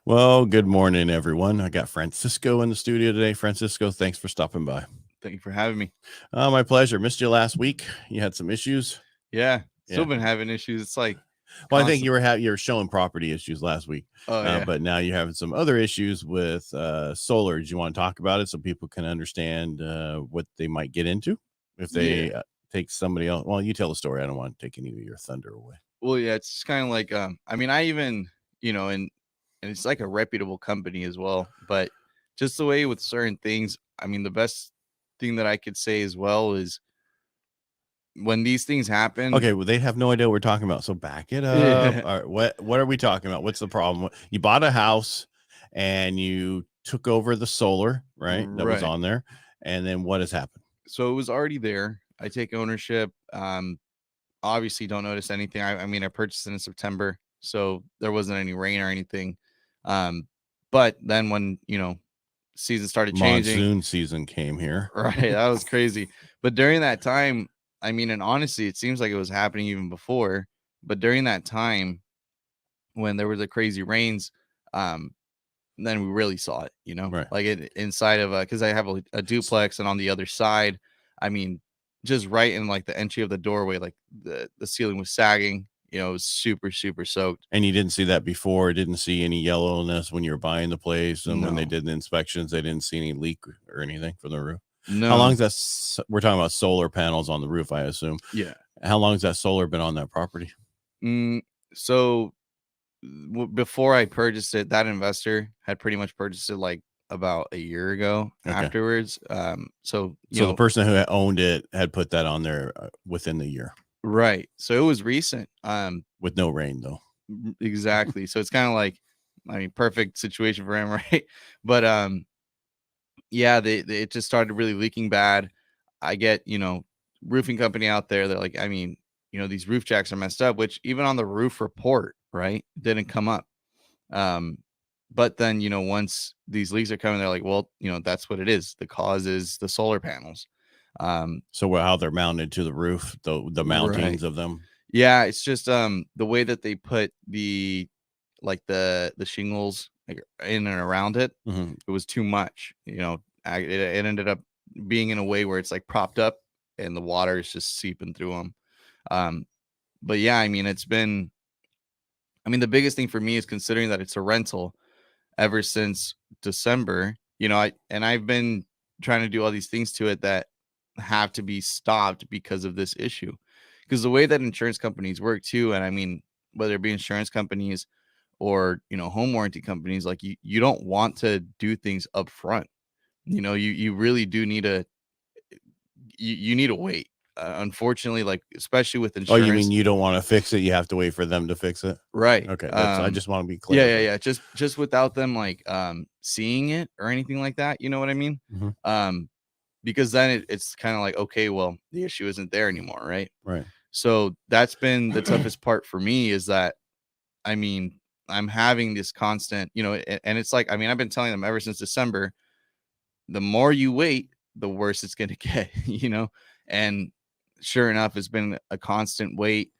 Well, good morning, everyone. I got Francisco in the studio today. Francisco, thanks for stopping by. Thank you for having me. My pleasure. Missed you last week. You had some issues. Yeah, still Yeah. been having issues. It's like Well, I think constant. you were showing property issues last week, Oh yeah, but now you're having some other issues with solar. Do you want to talk about it so people can understand what they might get into if they take somebody else? Well, you tell the story. I don't want to take any of your thunder away. Well, yeah, it's kind of like I mean, I even and it's like a reputable company as well. But just the way with certain things, I mean, the best thing that I could say as well is when these things happen. Okay, well, they have no idea what we're talking about, so back it up. Yeah. All right, what are we talking about? What's the problem? You bought a house and you took over the solar, right? That was Right. on there, and then what has happened? So it was already there. I take ownership. Obviously, don't notice anything. I mean, I purchased it in September, so there wasn't any rain or anything. But then when season started changing. Monsoon season came here. Right, that was crazy. But during that time, I mean, and honestly, it seems like it was happening even before. But during that time, when there were the crazy rains, then we really saw it. Right. Like it inside of because I have a duplex, and on the other side, I mean, just right in like the entry of the doorway, like the ceiling was sagging. It was super soaked. And you didn't see that before. Didn't see any yellowness when you were buying the place, and when they No. did the inspections, they didn't see any leak or anything from the roof. No. How long is that? We're talking about solar panels on the roof, I assume. Yeah. How long has that solar been on that property? So before I purchased it, that investor had pretty much purchased it like about a year ago afterwards. So the person who owned it had put that on there within the year. Right. So it was recent. With no rain though. Exactly. So it's kind of like, I mean, perfect situation for him, right? But yeah, it just started really leaking bad. I get, roofing company out there. They're like, I mean, these roof jacks are messed up, which even on the roof report, right, didn't come up. But then, once these leaks are coming, they're like, well, that's what it is. The cause is the solar panels. So how they're mounted to the roof, the mountings of them. Yeah, it's just the way that they put the shingles like, in and around it. Mm-hmm. It was too much. It ended up being in a way where it's like propped up and the water is just seeping through them. But yeah, I mean, the biggest thing for me is considering that it's a rental ever since December. I've been trying to do all these things to it that have to be stopped because of this issue. Because the way that insurance companies work too, and I mean, whether it be insurance companies or home warranty companies, like you don't want to do things up front. You really do need you need to wait. Unfortunately, like especially with insurance. Oh, you mean you don't want to fix it? You have to wait for them to fix it, right? Okay, I just want to be clear. Yeah. Just without them like seeing it or anything like that. You know what I mean? Mm-hmm. Because then it's kind of like, okay, well, the issue isn't there anymore, right? Right. So that's been the toughest part for me is that, I mean, I'm having this constant, and it's like, I mean, I've been telling them ever since December, the more you wait, the worse it's going to get, and sure enough, it's been a constant wait.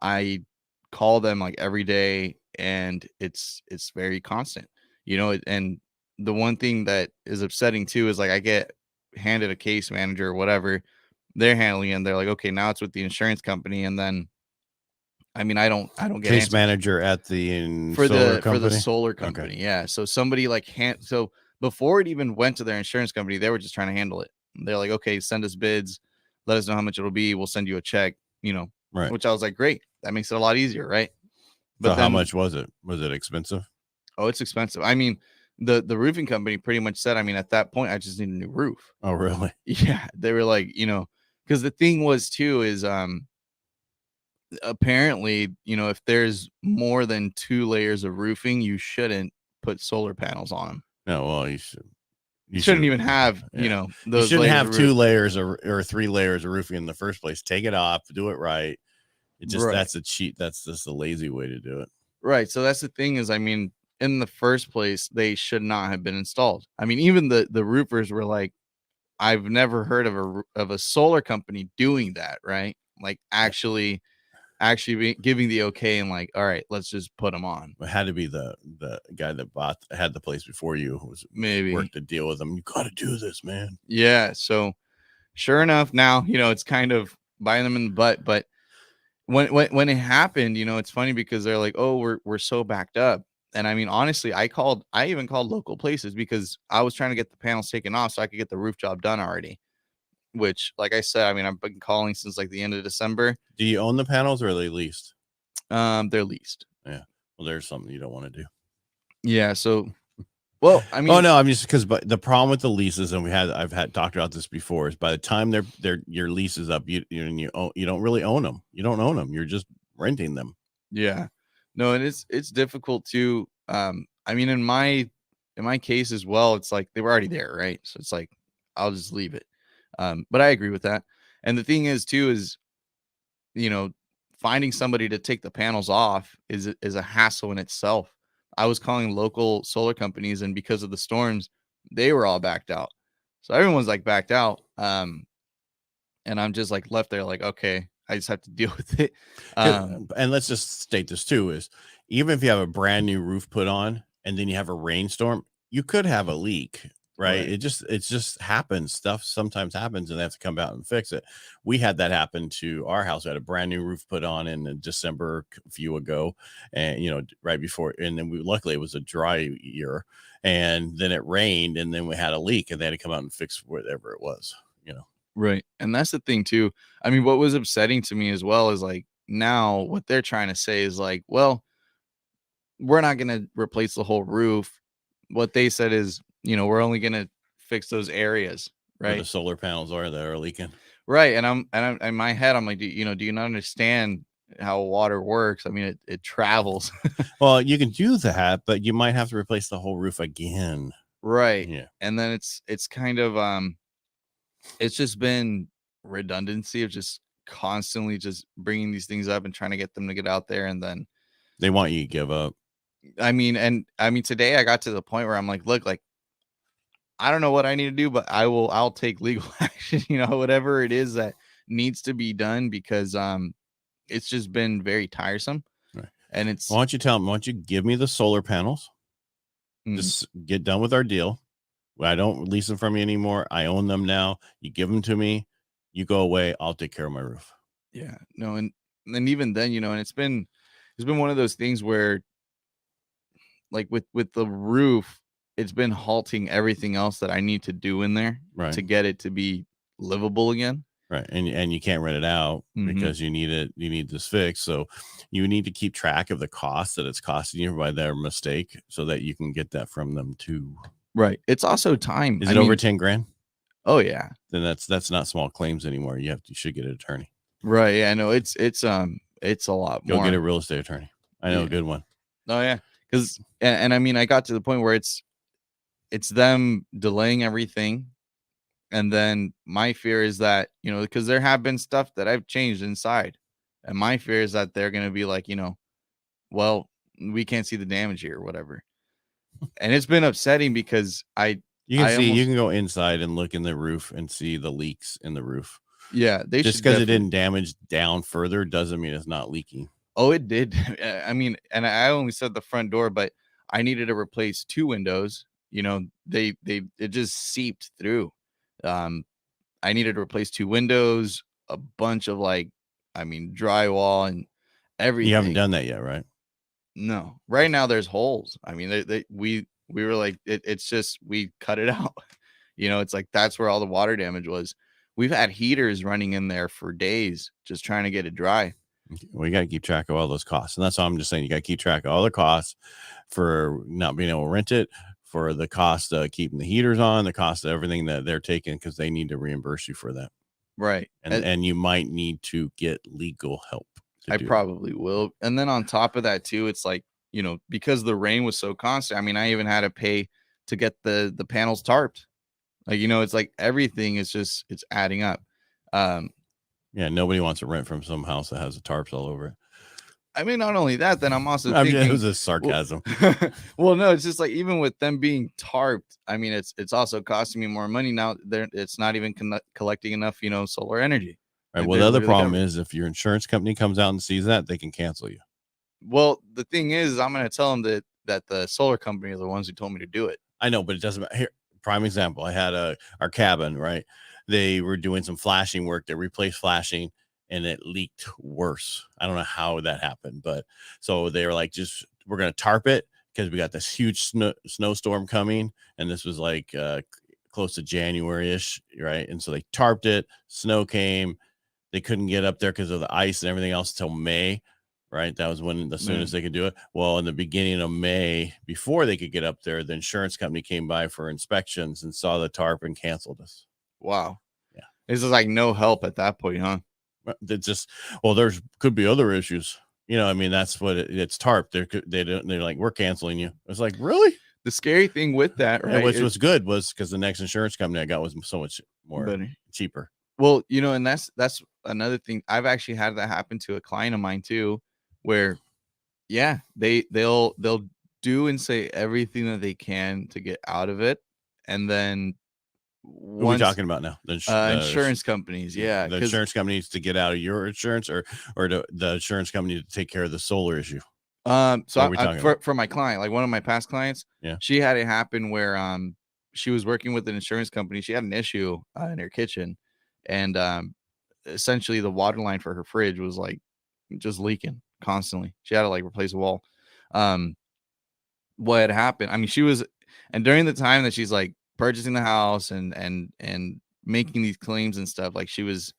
I call them like every day and it's very constant, and the one thing that is upsetting too is like I get handed a case manager or whatever they're handling it, and they're like, okay, now it's with the insurance company, and then I mean, I don't get case answers. Manager at the for solar the solar company. Okay. Yeah. So somebody like so before it even went to their insurance company, they were just trying to handle it. They're like, okay, send us bids, let us know how much it'll be. We'll send you a check, Right. Which I was like, great. That makes it a lot easier, right? But so then, how much was it? Was it expensive? Oh, it's expensive. I mean, the roofing company pretty much said, I mean, at that point, I just need a new roof. Oh, really? Yeah. They were like, because the thing was too is apparently, if there's more than 2 layers of roofing, you shouldn't put solar panels on them. No, well, you should. You shouldn't even have, those. You shouldn't have 2 layers or 3 layers of roofing in the first place. Take it off, do it right. It just that's a cheat. That's just a lazy way to do it. Right. So that's the thing is, I mean, in the first place, they should not have been installed. I mean, even the roofers were like, I've never heard of a solar company doing that, right? Like actually actually giving the okay and like, all right, let's just put them on. It had to be the guy that had the place before you, who was Maybe worked to deal with them. You got to do this, man. Yeah. So sure enough, now, it's kind of biting them in the butt. But when it happened, it's funny because they're like, oh, we're so backed up. And I mean, honestly, I even called local places because I was trying to get the panels taken off so I could get the roof job done already. Which, like I said, I mean, I've been calling since like the end of December. Do you own the panels or are they leased? They're leased. Yeah. Well, there's something you don't want to do. Yeah. So, well, I mean, oh no, I'm just because, but the problem with the leases, and I've had talked about this before, is by the time your lease is up, you don't really own them. You don't own them. You're just renting them. Yeah. No, and it's difficult to. I mean, in my case as well, it's like they were already there, right? So it's like I'll just leave it. But I agree with that. And the thing is, too, is finding somebody to take the panels off is a hassle in itself. I was calling local solar companies, and because of the storms, they were all backed out. So everyone's like backed out. And I'm just like left there like, okay, I just have to deal with it. And let's just state this too, is even if you have a brand new roof put on and then you have a rainstorm, you could have a leak. Right. It just happens. Stuff sometimes happens and they have to come out and fix it. We had that happen to our house. We had a brand new roof put on in December a few ago, and right before, and then luckily it was a dry year, and then it rained, and then we had a leak, and they had to come out and fix whatever it was. Right. And that's the thing too. I mean, what was upsetting to me as well is like now what they're trying to say is like, well, we're not going to replace the whole roof. What they said is, we're only going to fix those areas, right? Where the solar panels are that are leaking. Right. And I'm in my head, I'm like, do you not understand how water works? I mean, it travels. Well, you can do that, but you might have to replace the whole roof again. Right. Yeah. And then it's kind of, it's just been redundancy of just constantly just bringing these things up and trying to get them to get out there. And then they want you to give up. I mean, today I got to the point where I'm like, look, like, I don't know what I need to do, but I'll take legal action, whatever it is that needs to be done, because it's just been very tiresome. Right. And it's, why don't you give me the solar panels? Just get done with our deal. I don't lease them from you anymore. I own them now. You give them to me. You go away. I'll take care of my roof. Yeah. No. And even then, and it's been one of those things where, like with the roof, it's been halting everything else that I need to do in there to get it to be livable again. Right. And you can't rent it out because you need it. You need this fixed. So you need to keep track of the cost that it's costing you by their mistake so that you can get that from them too. Right. It's also time. Is it over 10 grand? Oh yeah. Then that's not small claims anymore. You should get an attorney. Right. Yeah. No, it's a lot more. Go get a real estate attorney. I know a good one. Oh yeah. Because and I mean, I got to the point where it's them delaying everything. And then my fear is that, because there have been stuff that I've changed inside. And my fear is that they're going to be like, well, we can't see the damage here or whatever. And it's been upsetting because you can go inside and look in the roof and see the leaks in the roof. Yeah. Just because it didn't damage down further doesn't mean it's not leaking. Oh, it did. I mean, and I only said the front door, but I needed to replace 2 windows. It just seeped through. I needed to replace 2 windows, a bunch of drywall and everything. You haven't done that yet, right? No. Right now there's holes. I mean, we were like, it's just, we cut it out. It's like, that's where all the water damage was. We've had heaters running in there for days, just trying to get it dry. We got to keep track of all those costs. And that's all I'm just saying. You got to keep track of all the costs for not being able to rent it, for the cost of keeping the heaters on, the cost of everything that they're taking, because they need to reimburse you for that. Right. And you might need to get legal help. I probably will. And then on top of that too, it's like, because the rain was so constant. I mean, I even had to pay to get the panels tarped. Like, it's like everything is just, it's adding up. Yeah, nobody wants to rent from some house that has the tarps all over it. I mean, not only that, then I'm also thinking, it was a sarcasm. Well, no, it's just like, even with them being tarped, I mean, it's also costing me more money now. It's not even collecting enough, solar energy. Right. Well, the other problem is if your insurance company comes out and sees that, they can cancel you. Well, the thing is, I'm going to tell them that the solar company are the ones who told me to do it. I know, but it doesn't matter. Here, prime example. I had our cabin, right? They were doing some flashing work. They replaced flashing and it leaked worse. I don't know how that happened, but so they were like, we're going to tarp it because we got this huge snowstorm coming. And this was like close to January-ish, right? And so they tarped it. Snow came. They couldn't get up there because of the ice and everything else till May, right? That was when the soonest they could do it. Well, in the beginning of May, before they could get up there, the insurance company came by for inspections and saw the tarp and canceled us. Wow. Yeah. This is like no help at that point, huh? There's could be other issues. I mean, that's what it's tarp. They're like, we're canceling you. It's like, really? The scary thing with that, right? Which was good was because the next insurance company I got was so much more cheaper. Well, and that's another thing. I've actually had that happen to a client of mine too, where they'll do and say everything that they can to get out of it, and then what are we talking about now? The insurance companies, the insurance companies to get out of your insurance, or the insurance company to take care of the solar issue. So for my client, like one of my past clients, she had it happen where she was working with an insurance company. She had an issue in her kitchen, and essentially the water line for her fridge was like just leaking constantly. She had to like replace a wall. What had happened? I mean, and during the time that she's like purchasing the house and making these claims and stuff, like she was,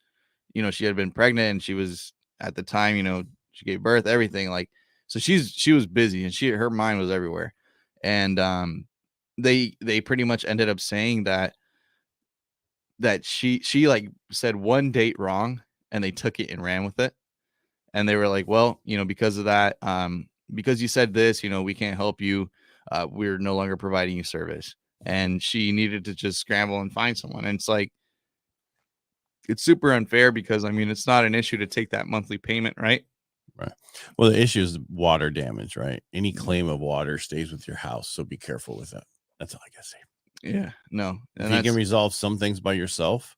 she had been pregnant and she was at the time, she gave birth, everything, like, so she was busy and her mind was everywhere. And they pretty much ended up saying that she like said one date wrong and they took it and ran with it. And they were like, well, because of that, because you said this, we can't help you. We're no longer providing you service. And she needed to just scramble and find someone. And it's like, it's super unfair because, I mean, it's not an issue to take that monthly payment, right? Right. Well, the issue is water damage, right? Any claim of water stays with your house. So be careful with that. That's all I gotta say. Yeah, no. If you can resolve some things by yourself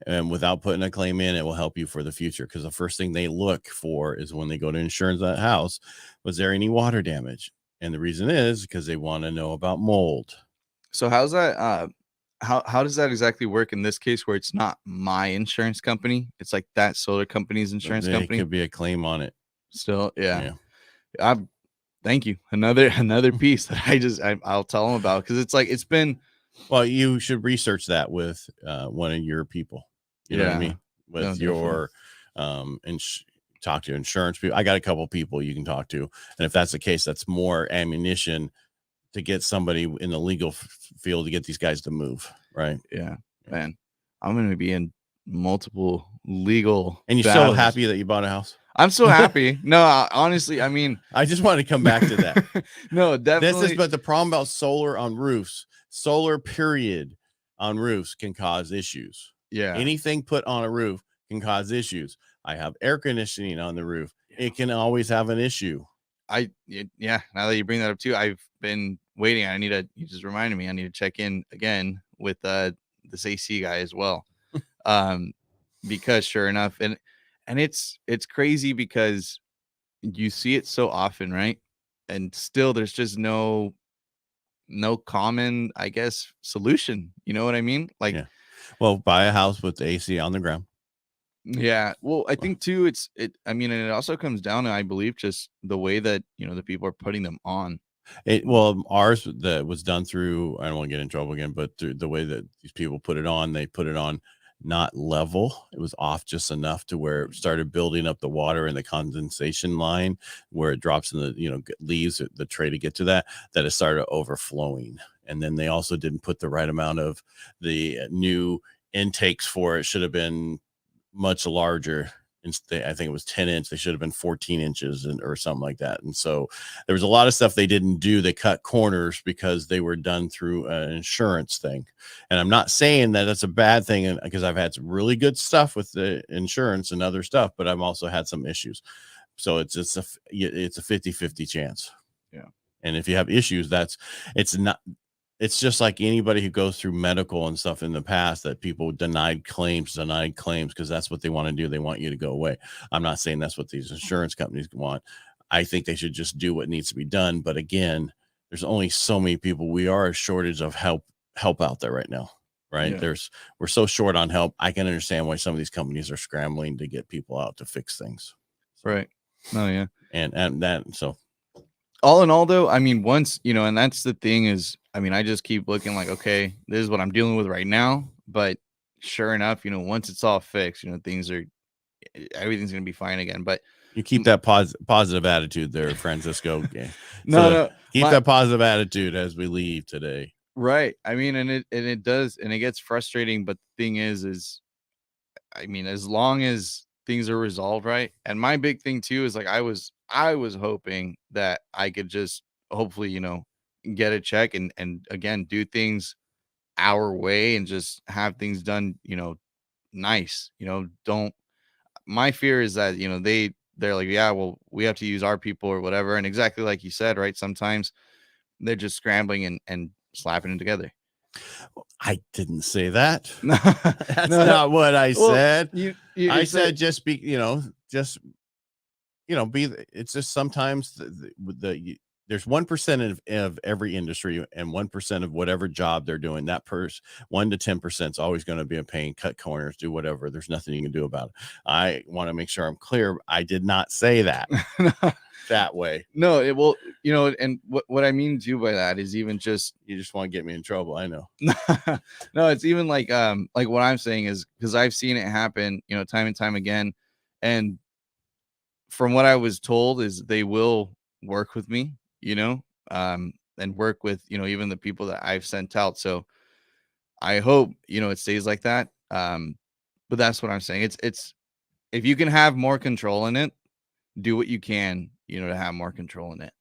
and without putting a claim in, it will help you for the future. Because the first thing they look for is when they go to insurance that house, was there any water damage? And the reason is because they want to know about mold. So how's that? How does that exactly work in this case where it's not my insurance company? It's like that solar company's insurance company. It could be a claim on it. Still, yeah. Thank you. Another piece that I'll tell them about, because it's like it's been. Well, you should research that with one of your people. You know what I mean? With your and talk to insurance people. I got a couple people you can talk to, and if that's the case, that's more ammunition to get somebody in the legal field to get these guys to move, right? Yeah, man. I'm going to be in multiple legal. And you're so happy that you bought a house? I'm so happy. No, honestly, I mean, I just want to come back to that. No, definitely. But the problem about solar on roofs, solar period on roofs can cause issues. Yeah. Anything put on a roof can cause issues. I have air conditioning on the roof. It can always have an issue. Now that you bring that up too, I've been waiting. You just reminded me, I need to check in again with this AC guy as well. Because sure enough, and it's crazy because you see it so often, right? And still there's just no common, I guess, solution. You know what I mean? Like, well, buy a house with the AC on the ground. Yeah. Well, I think too, and it also comes down to, I believe, just the way that, the people are putting them on. Ours that was done through, I don't want to get in trouble again, but through the way that these people put it on, they put it on not level. It was off just enough to where it started building up the water in the condensation line where it drops in the, leaves the tray to get to that it started overflowing. And then they also didn't put the right amount of the new intakes for it. Should have been much larger. I think it was 10 inch. They should have been 14 inches or something like that. And so there was a lot of stuff they didn't do. They cut corners because they were done through an insurance thing. And I'm not saying that that's a bad thing, because I've had some really good stuff with the insurance and other stuff, but I've also had some issues. So it's a 50-50 chance. Yeah. And if you have issues, it's it's just like anybody who goes through medical and stuff in the past that people denied claims because that's what they want to do. They want you to go away. I'm not saying that's what these insurance companies want. I think they should just do what needs to be done. But again, there's only so many people. We are a shortage of help out there right now, right? Yeah. We're so short on help. I can understand why some of these companies are scrambling to get people out to fix things. Right. Oh yeah. And that, so all in all though, I mean, once, and that's the thing is, I mean, I just keep looking like, okay, this is what I'm dealing with right now. But sure enough, once it's all fixed, everything's going to be fine again. But you keep that positive attitude there, Francisco. No, keep that positive attitude as we leave today. Right. I mean, and it does, and it gets frustrating. But the thing is, I mean, as long as things are resolved right, and my big thing too is like I was hoping that I could just hopefully, get a check and again do things our way and just have things done, nice. Don't. My fear is that they're like, yeah, well, we have to use our people or whatever, and exactly like you said, right? Sometimes they're just scrambling and slapping it together. I didn't say that. That's not what I said. I said just be, it's just sometimes there's 1% of every industry and 1% of whatever job they're doing. That 1 to 10% is always going to be a pain, cut corners, do whatever. There's nothing you can do about it. I want to make sure I'm clear. I did not say that. That way. No, it will, and what I mean too by that is even just, you just want to get me in trouble. I know. No, it's even like what I'm saying is because I've seen it happen, time and time again. And from what I was told is they will work with me, and work with, even the people that I've sent out. So I hope, it stays like that. But that's what I'm saying. It's, if you can have more control in it, do what you can, to have more control in it.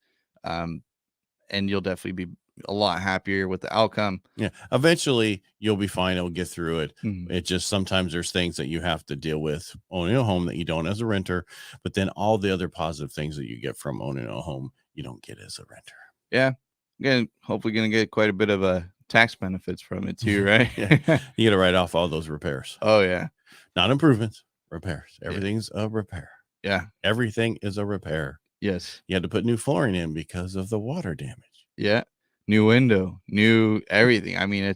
And you'll definitely be a lot happier with the outcome. Yeah. Eventually you'll be fine. It'll get through it. Mm-hmm. It just, sometimes there's things that you have to deal with owning a home that you don't as a renter, but then all the other positive things that you get from owning a home, you don't get as a renter. Yeah. Again, hopefully going to get quite a bit of tax benefits from it too, right? Yeah. You got to write off all those repairs. Oh yeah. Not improvements, repairs. Everything's a repair. Yeah. Everything is a repair. Yes. You had to put new flooring in because of the water damage. Yeah. New window, new everything. I mean,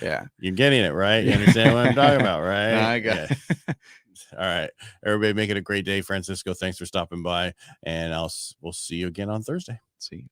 yeah. You're getting it, right? You understand what I'm talking about, right? No, I got it. All right. Everybody make it a great day. Francisco, thanks for stopping by. And we'll see you again on Thursday. See you.